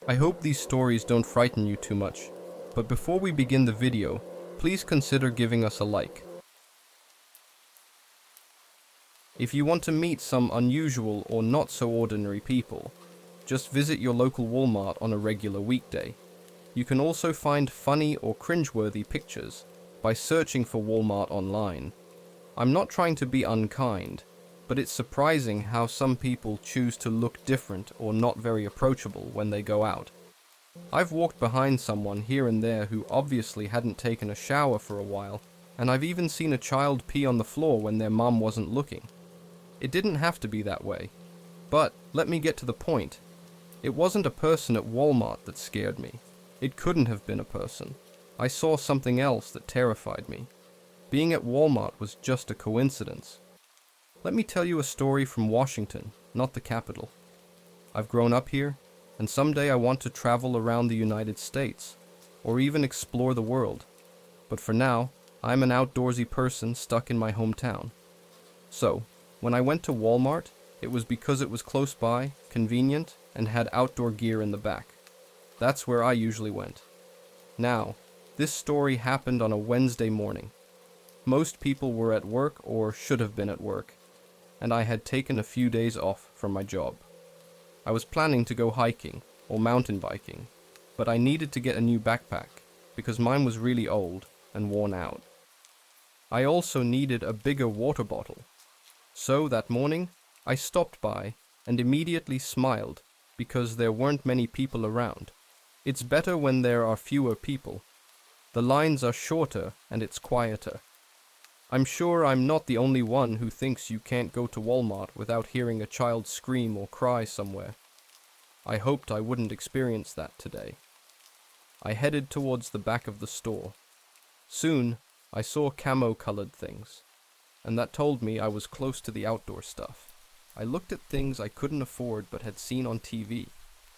I hope these stories don't frighten you too much, but before we begin the video, please consider giving us a like. If you want to meet some unusual or not so ordinary people, just visit your local Walmart on a regular weekday. You can also find funny or cringeworthy pictures by searching for Walmart online. I'm not trying to be unkind, but it's surprising how some people choose to look different or not very approachable when they go out. I've walked behind someone here and there who obviously hadn't taken a shower for a while, and I've even seen a child pee on the floor when their mom wasn't looking. It didn't have to be that way. But let me get to the point. It wasn't a person at Walmart that scared me. It couldn't have been a person. I saw something else that terrified me. Being at Walmart was just a coincidence. Let me tell you a story from Washington, not the capital. I've grown up here, and someday I want to travel around the United States, or even explore the world. But for now, I'm an outdoorsy person stuck in my hometown. So, when I went to Walmart, it was because it was close by, convenient, and had outdoor gear in the back. That's where I usually went. Now, this story happened on a Wednesday morning. Most people were at work or should have been at work, and I had taken a few days off from my job. I was planning to go hiking or mountain biking, but I needed to get a new backpack because mine was really old and worn out. I also needed a bigger water bottle. So that morning, I stopped by and immediately smiled because there weren't many people around. It's better when there are fewer people. The lines are shorter and it's quieter. I'm sure I'm not the only one who thinks you can't go to Walmart without hearing a child scream or cry somewhere. I hoped I wouldn't experience that today. I headed towards the back of the store. Soon, I saw camo-colored things, and that told me I was close to the outdoor stuff. I looked at things I couldn't afford but had seen on TV.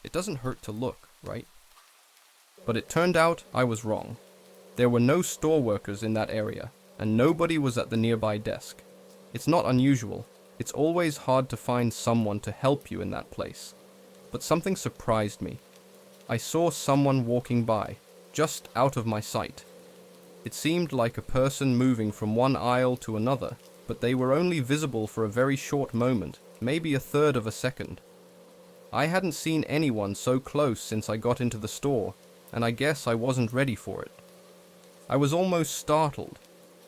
It doesn't hurt to look, right? But it turned out I was wrong. There were no store workers in that area, and nobody was at the nearby desk. It's not unusual. It's always hard to find someone to help you in that place. But something surprised me. I saw someone walking by, just out of my sight. It seemed like a person moving from one aisle to another, but they were only visible for a very short moment, maybe a third of a second. I hadn't seen anyone so close since I got into the store, and I guess I wasn't ready for it. I was almost startled.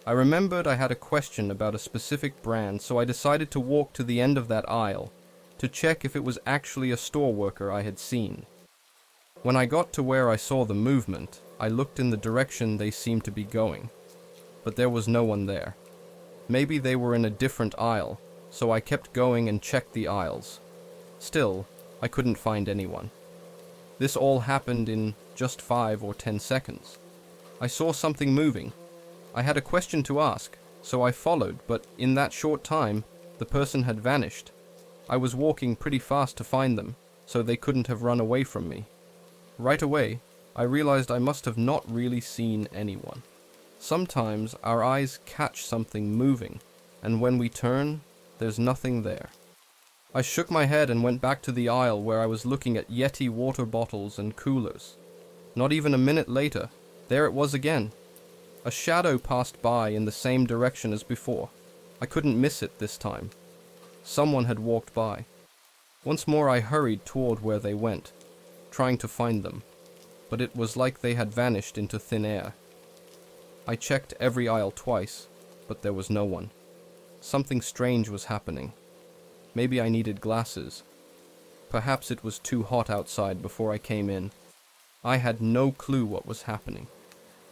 I remembered I had a question about a specific brand, so I decided to walk to the end of that aisle to check if it was actually a store worker I had seen. When I got to where I saw the movement, I looked in the direction they seemed to be going, but there was no one there. Maybe they were in a different aisle, so I kept going and checked the aisles. Still, I couldn't find anyone. This all happened in just 5 or 10 seconds. I saw something moving. I had a question to ask, so I followed, but in that short time, the person had vanished. I was walking pretty fast to find them, so they couldn't have run away from me. Right away, I realized I must have not really seen anyone. Sometimes our eyes catch something moving, and when we turn, there's nothing there. I shook my head and went back to the aisle where I was looking at Yeti water bottles and coolers. Not even a minute later, there it was again. A shadow passed by in the same direction as before. I couldn't miss it this time. Someone had walked by. Once more I hurried toward where they went, trying to find them, but it was like they had vanished into thin air. I checked every aisle twice, but there was no one. Something strange was happening. Maybe I needed glasses. Perhaps it was too hot outside before I came in. I had no clue what was happening.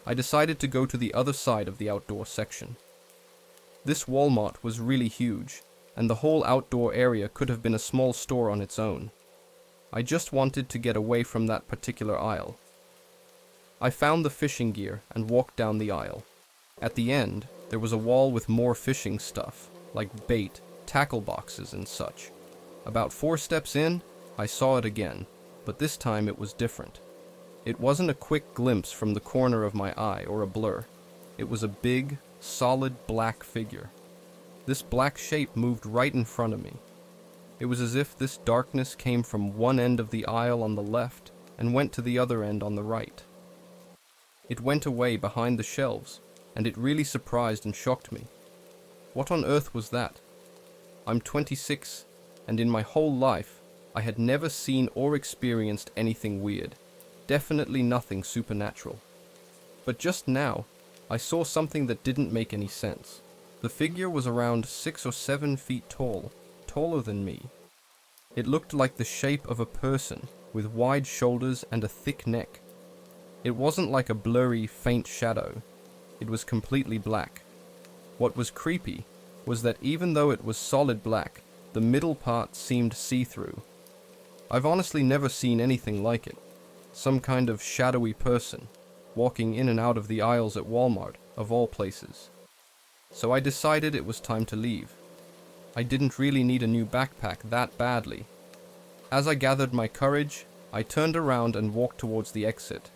I decided to go to the other side of the outdoor section. This Walmart was really huge, and the whole outdoor area could have been a small store on its own. I just wanted to get away from that particular aisle. I found the fishing gear and walked down the aisle. At the end, there was a wall with more fishing stuff, like bait, tackle boxes, and such. About 4 steps in, I saw it again, but this time it was different. It wasn't a quick glimpse from the corner of my eye or a blur. It was a big, solid black figure. This black shape moved right in front of me. It was as if this darkness came from one end of the aisle on the left and went to the other end on the right. It went away behind the shelves, and it really surprised and shocked me. What on earth was that? I'm 26, and in my whole life, I had never seen or experienced anything weird. Definitely nothing supernatural. But just now, I saw something that didn't make any sense. The figure was around 6 or 7 feet tall, taller than me. It looked like the shape of a person, with wide shoulders and a thick neck. It wasn't like a blurry, faint shadow. It was completely black. What was creepy was that even though it was solid black, the middle part seemed see-through. I've honestly never seen anything like it. Some kind of shadowy person, walking in and out of the aisles at Walmart, of all places. So I decided it was time to leave. I didn't really need a new backpack that badly. As I gathered my courage, I turned around and walked towards the exit.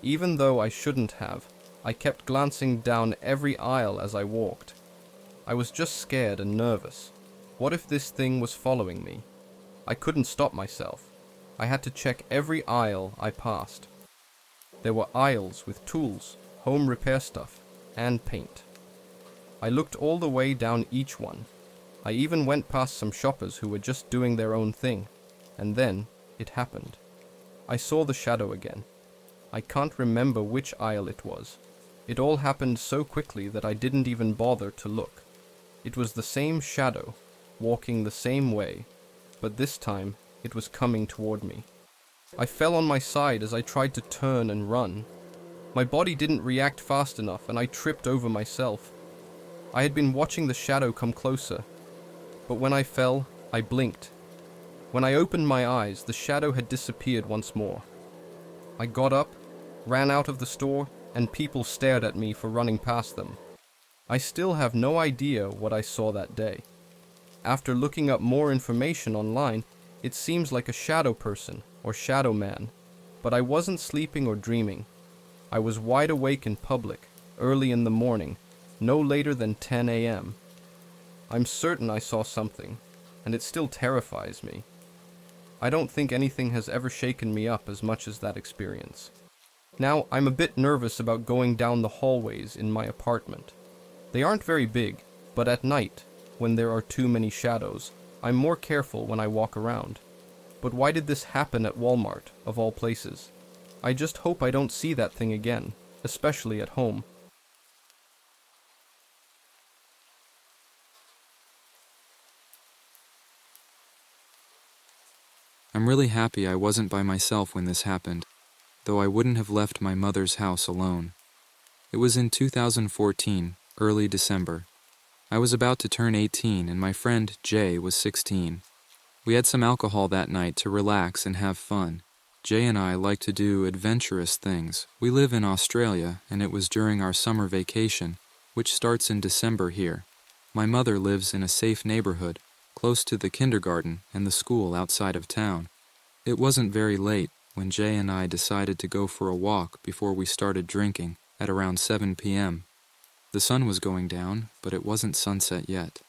Even though I shouldn't have, I kept glancing down every aisle as I walked. I was just scared and nervous. What if this thing was following me? I couldn't stop myself. I had to check every aisle I passed. There were aisles with tools, home repair stuff, and paint. I looked all the way down each one. I even went past some shoppers who were just doing their own thing. And then, it happened. I saw the shadow again. I can't remember which aisle it was. It all happened so quickly that I didn't even bother to look. It was the same shadow, walking the same way, but this time it was coming toward me. I fell on my side as I tried to turn and run. My body didn't react fast enough and I tripped over myself. I had been watching the shadow come closer, but when I fell, I blinked. When I opened my eyes, the shadow had disappeared once more. I got up, ran out of the store, and people stared at me for running past them. I still have no idea what I saw that day. After looking up more information online, it seems like a shadow person or shadow man, but I wasn't sleeping or dreaming. I was wide awake in public, early in the morning, no later than 10 a.m. I'm certain I saw something, and it still terrifies me. I don't think anything has ever shaken me up as much as that experience. Now, I'm a bit nervous about going down the hallways in my apartment. They aren't very big, but at night, when there are too many shadows, I'm more careful when I walk around. But why did this happen at Walmart, of all places? I just hope I don't see that thing again, especially at home. I'm really happy I wasn't by myself when this happened, though I wouldn't have left my mother's house alone. It was in 2014, early December. I was about to turn 18 and my friend Jay was 16. We had some alcohol that night to relax and have fun. Jay and I like to do adventurous things. We live in Australia and it was during our summer vacation, which starts in December here. My mother lives in a safe neighborhood, close to the kindergarten and the school outside of town. It wasn't very late when Jay and I decided to go for a walk before we started drinking at around 7 p.m. The sun was going down, but it wasn't sunset yet.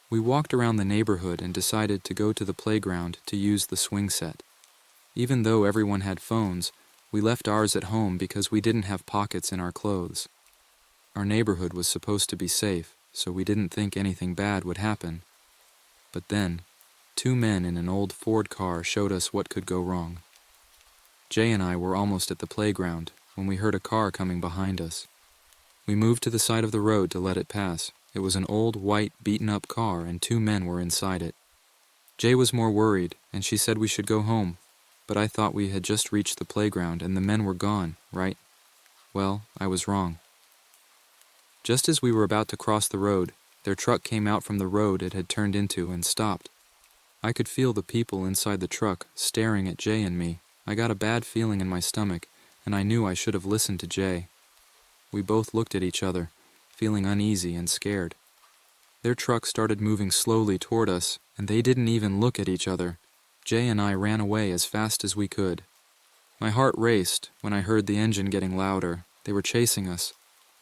We walked around the neighborhood and decided to go to the playground to use the swing set. Even though everyone had phones, we left ours at home because we didn't have pockets in our clothes. Our neighborhood was supposed to be safe, so we didn't think anything bad would happen. But then, 2 men in an old Ford car showed us what could go wrong. Jay and I were almost at the playground when we heard a car coming behind us. We moved to the side of the road to let it pass. It was an old, white, beaten-up car and 2 men were inside it. Jay was more worried, and she said we should go home, but I thought we had just reached the playground and the men were gone, right? Well, I was wrong. Just as we were about to cross the road, their truck came out from the road it had turned into and stopped. I could feel the people inside the truck staring at Jay and me. I got a bad feeling in my stomach, and I knew I should have listened to Jay. We both looked at each other, feeling uneasy and scared. Their truck started moving slowly toward us, and they didn't even look at each other. Jay and I ran away as fast as we could. My heart raced when I heard the engine getting louder. They were chasing us.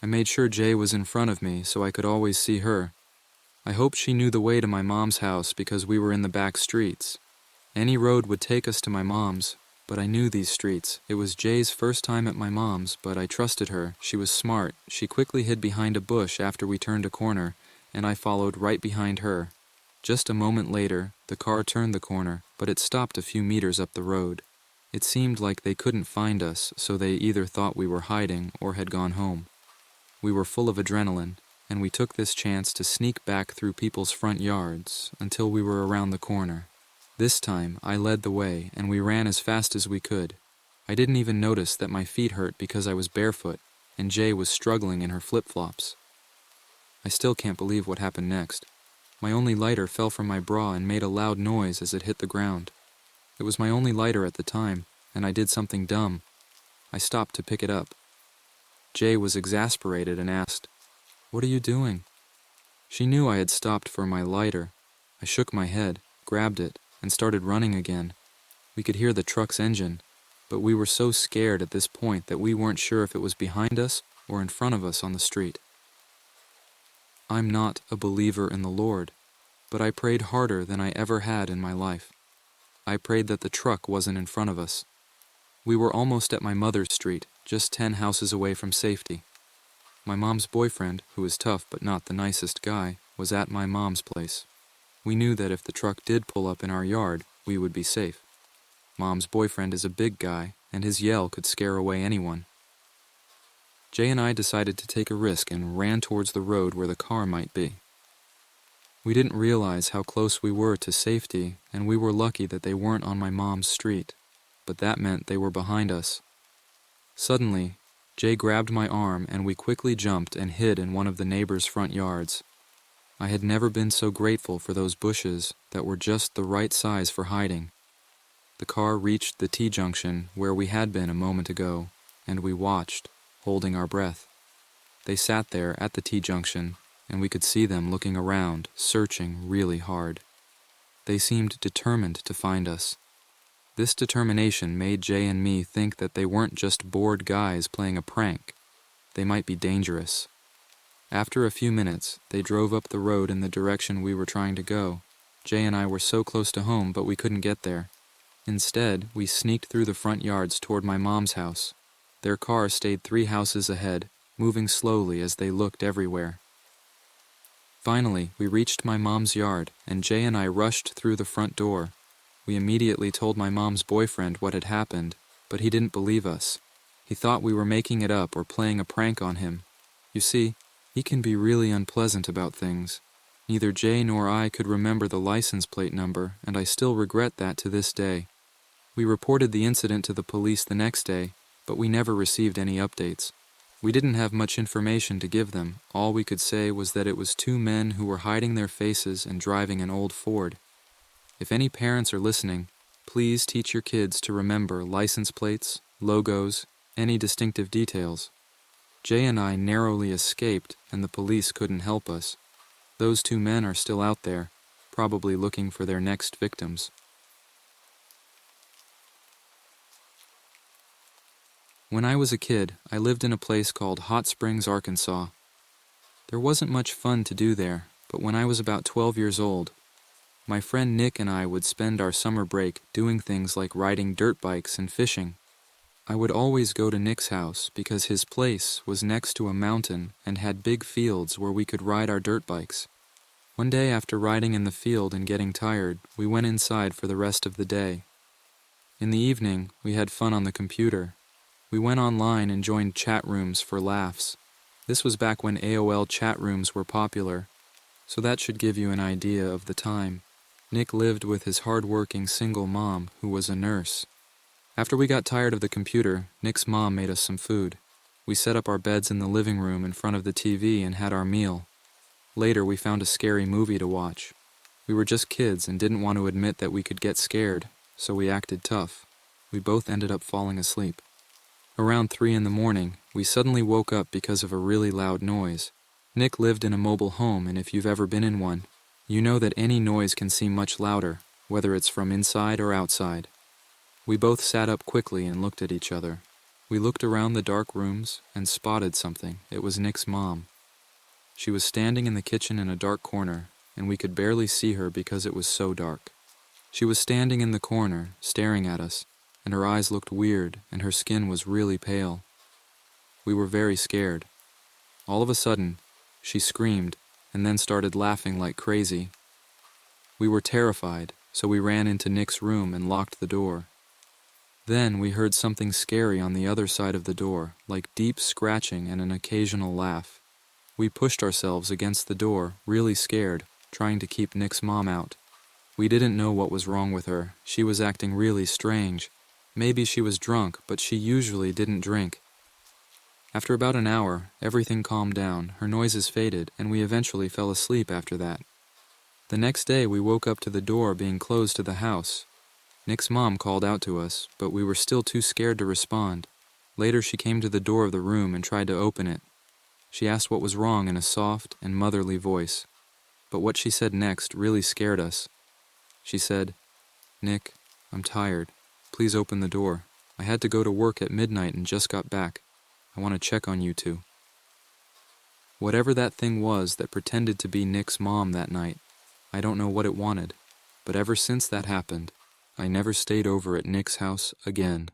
I made sure Jay was in front of me so I could always see her. I hoped she knew the way to my mom's house because we were in the back streets. Any road would take us to my mom's, But I knew these streets. It was Jay's first time at my mom's, but I trusted her. She was smart. She quickly hid behind a bush after we turned a corner, and I followed right behind her. Just a moment later, the car turned the corner, but it stopped a few meters up the road. It seemed like they couldn't find us, so they either thought we were hiding or had gone home. We were full of adrenaline, and we took this chance to sneak back through people's front yards until we were around the corner. This time, I led the way, and we ran as fast as we could. I didn't even notice that my feet hurt because I was barefoot, and Jay was struggling in her flip-flops. I still can't believe what happened next. My only lighter fell from my bra and made a loud noise as it hit the ground. It was my only lighter at the time, and I did something dumb. I stopped to pick it up. Jay was exasperated and asked, "What are you doing?" She knew I had stopped for my lighter. I shook my head, grabbed it, and started running again. We could hear the truck's engine, but we were so scared at this point that we weren't sure if it was behind us or in front of us on the street. I'm not a believer in the Lord, but I prayed harder than I ever had in my life. I prayed that the truck wasn't in front of us. We were almost at my mother's street, just 10 houses away from safety. My mom's boyfriend, who is tough but not the nicest guy, was at my mom's place. We knew that if the truck did pull up in our yard, we would be safe. Mom's boyfriend is a big guy, and his yell could scare away anyone. Jay and I decided to take a risk and ran towards the road where the car might be. We didn't realize how close we were to safety, and we were lucky that they weren't on my mom's street, but that meant they were behind us. Suddenly, Jay grabbed my arm and we quickly jumped and hid in one of the neighbors' front yards. I had never been so grateful for those bushes that were just the right size for hiding. The car reached the T-junction where we had been a moment ago, and we watched, holding our breath. They sat there at the T-junction, and we could see them looking around, searching really hard. They seemed determined to find us. This determination made Jay and me think that they weren't just bored guys playing a prank. They might be dangerous. After a few minutes, they drove up the road in the direction we were trying to go. Jay and I were so close to home, but we couldn't get there. Instead, we sneaked through the front yards toward my mom's house. Their car stayed 3 houses ahead, moving slowly as they looked everywhere. Finally, we reached my mom's yard, and Jay and I rushed through the front door. We immediately told my mom's boyfriend what had happened, but he didn't believe us. He thought we were making it up or playing a prank on him. You see, he can be really unpleasant about things. Neither Jay nor I could remember the license plate number, and I still regret that to this day. We reported the incident to the police the next day, but we never received any updates. We didn't have much information to give them. All we could say was that it was 2 men who were hiding their faces and driving an old Ford. If any parents are listening, please teach your kids to remember license plates, logos, any distinctive details. Jay and I narrowly escaped, and the police couldn't help us. Those 2 men are still out there, probably looking for their next victims. When I was a kid, I lived in a place called Hot Springs, Arkansas. There wasn't much fun to do there, but when I was about 12 years old, my friend Nick and I would spend our summer break doing things like riding dirt bikes and fishing. I would always go to Nick's house because his place was next to a mountain and had big fields where we could ride our dirt bikes. One day after riding in the field and getting tired, we went inside for the rest of the day. In the evening, we had fun on the computer. We went online and joined chat rooms for laughs. This was back when AOL chat rooms were popular, so that should give you an idea of the time. Nick lived with his hard-working single mom, who was a nurse. After we got tired of the computer, Nick's mom made us some food. We set up our beds in the living room in front of the TV and had our meal. Later, we found a scary movie to watch. We were just kids and didn't want to admit that we could get scared, so we acted tough. We both ended up falling asleep. Around 3 in the morning, we suddenly woke up because of a really loud noise. Nick lived in a mobile home, and if you've ever been in one, you know that any noise can seem much louder, whether it's from inside or outside. We both sat up quickly and looked at each other. We looked around the dark rooms and spotted something. It was Nick's mom. She was standing in the kitchen in a dark corner, and we could barely see her because it was so dark. She was standing in the corner, staring at us, and her eyes looked weird, and her skin was really pale. We were very scared. All of a sudden, she screamed and then started laughing like crazy. We were terrified, so we ran into Nick's room and locked the door. Then we heard something scary on the other side of the door, like deep scratching and an occasional laugh. We pushed ourselves against the door, really scared, trying to keep Nick's mom out. We didn't know what was wrong with her. She was acting really strange. Maybe she was drunk, but she usually didn't drink. After about an hour, everything calmed down, her noises faded, and we eventually fell asleep after that. The next day, we woke up to the door being closed to the house. Nick's mom called out to us, but we were still too scared to respond. Later, she came to the door of the room and tried to open it. She asked what was wrong in a soft and motherly voice. But what she said next really scared us. She said, "Nick, I'm tired. Please open the door. I had to go to work at midnight and just got back. I want to check on you two." Whatever that thing was that pretended to be Nick's mom that night, I don't know what it wanted, but ever since that happened, I never stayed over at Nick's house again.